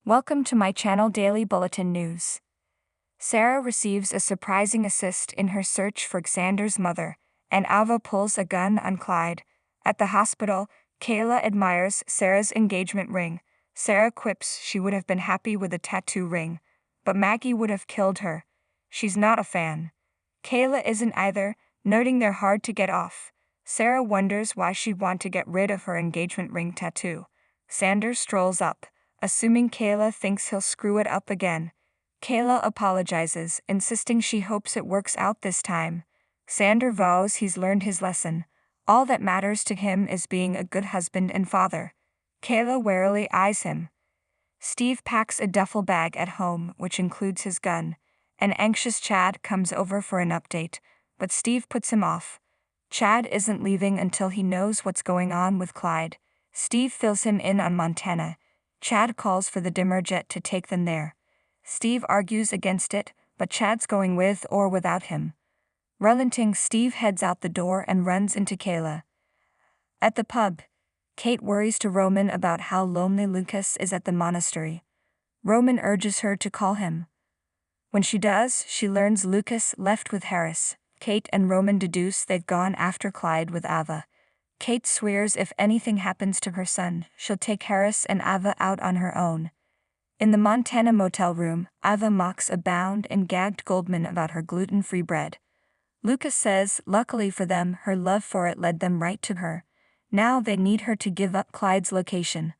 Welcome to my channel Daily Bulletin News. Sarah receives a surprising assist in her search for Xander's mother, and Ava pulls a gun on Clyde. At the hospital, Kayla admires Sarah's engagement ring. Sarah quips she would have been happy with a tattoo ring, but Maggie would have killed her. She's not a fan. Kayla isn't either, noting they're hard to get off. Sarah wonders why she'd want to get rid of her engagement ring tattoo. Xander strolls up, assuming Kayla thinks he'll screw it up again. Kayla apologizes, insisting she hopes it works out this time. Xander vows he's learned his lesson. All that matters to him is being a good husband and father. Kayla warily eyes him. Steve packs a duffel bag at home, which includes his gun. An anxious Chad comes over for an update, but Steve puts him off. Chad isn't leaving until he knows what's going on with Clyde. Steve fills him in on Montana. Chad calls for the dimmer jet to take them there. Steve argues against it, but Chad's going with or without him. Relenting, Steve heads out the door and runs into Kayla. At the pub, Kate worries to Roman about how lonely Lucas is at the monastery. Roman urges her to call him. When she does, she learns Lucas left with Harris. Kate and Roman deduce they've gone after Clyde with Ava. Kate swears if anything happens to her son, she'll take Harris and Ava out on her own. In the Montana motel room, Ava mocks a bound and gagged Goldman about her gluten-free bread. Lucas says, luckily for them, her love for it led them right to her. Now they need her to give up Clyde's location.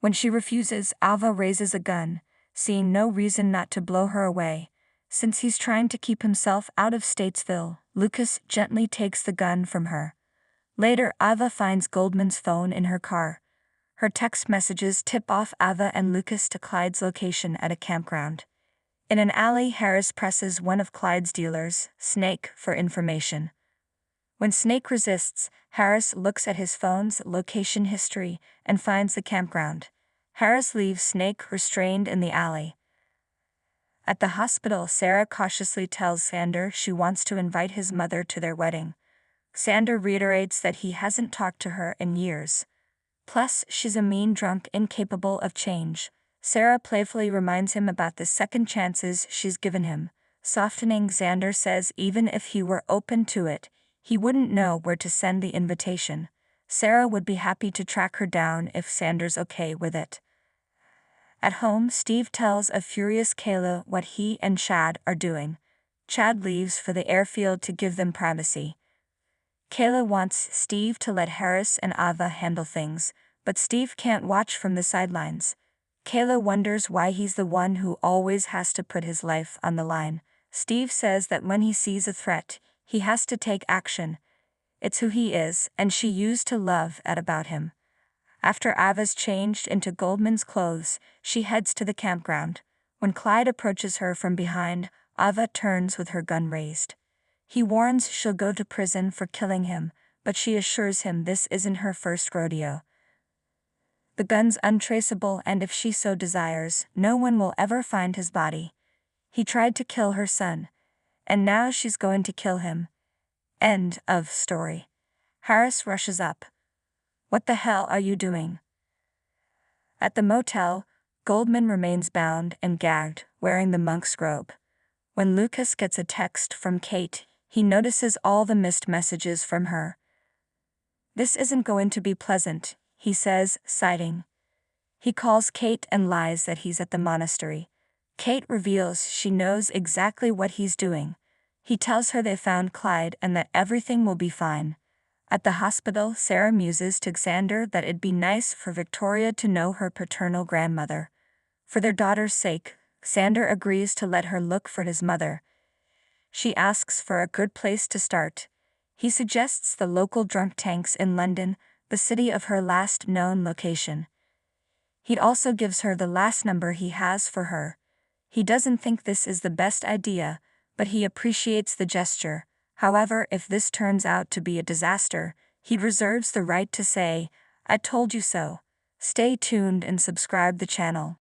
When she refuses, Ava raises a gun, seeing no reason not to blow her away. Since he's trying to keep himself out of Statesville, Lucas gently takes the gun from her. Later, Ava finds Goldman's phone in her car. Her text messages tip off Ava and Lucas to Clyde's location at a campground. In an alley, Harris presses one of Clyde's dealers, Snake, for information. When Snake resists, Harris looks at his phone's location history and finds the campground. Harris leaves Snake restrained in the alley. At the hospital, Sarah cautiously tells Xander she wants to invite his mother to their wedding. Xander reiterates that he hasn't talked to her in years. Plus, she's a mean drunk incapable of change. Sarah playfully reminds him about the second chances she's given him. Softening, Xander says even if he were open to it, he wouldn't know where to send the invitation. Sarah would be happy to track her down if Xander's okay with it. At home, Steve tells a furious Kayla what he and Chad are doing. Chad leaves for the airfield to give them privacy. Kayla wants Steve to let Harris and Ava handle things, but Steve can't watch from the sidelines. Kayla wonders why he's the one who always has to put his life on the line. Steve says that when he sees a threat, he has to take action. It's who he is, and she used to love that about him. After Ava's changed into Goldman's clothes, she heads to the campground. When Clyde approaches her from behind, Ava turns with her gun raised. He warns she'll go to prison for killing him, but she assures him this isn't her first rodeo. The gun's untraceable, and if she so desires, no one will ever find his body. He tried to kill her son, and now she's going to kill him. End of story. Harris rushes up. What the hell are you doing? At the motel, Goldman remains bound and gagged, wearing the monk's robe. When Lucas gets a text from Kate, he notices all the missed messages from her. This isn't going to be pleasant, he says, sighing. He calls Kate and lies that he's at the monastery. Kate reveals she knows exactly what he's doing. He tells her they found Clyde and that everything will be fine. At the hospital, Sarah muses to Xander that it'd be nice for Victoria to know her paternal grandmother. For their daughter's sake, Xander agrees to let her look for his mother. She asks for a good place to start. He suggests the local drunk tanks in London, the city of her last known location. He also gives her the last number he has for her. He doesn't think this is the best idea, but he appreciates the gesture. However, if this turns out to be a disaster, he reserves the right to say, "I told you so." Stay tuned and subscribe the channel.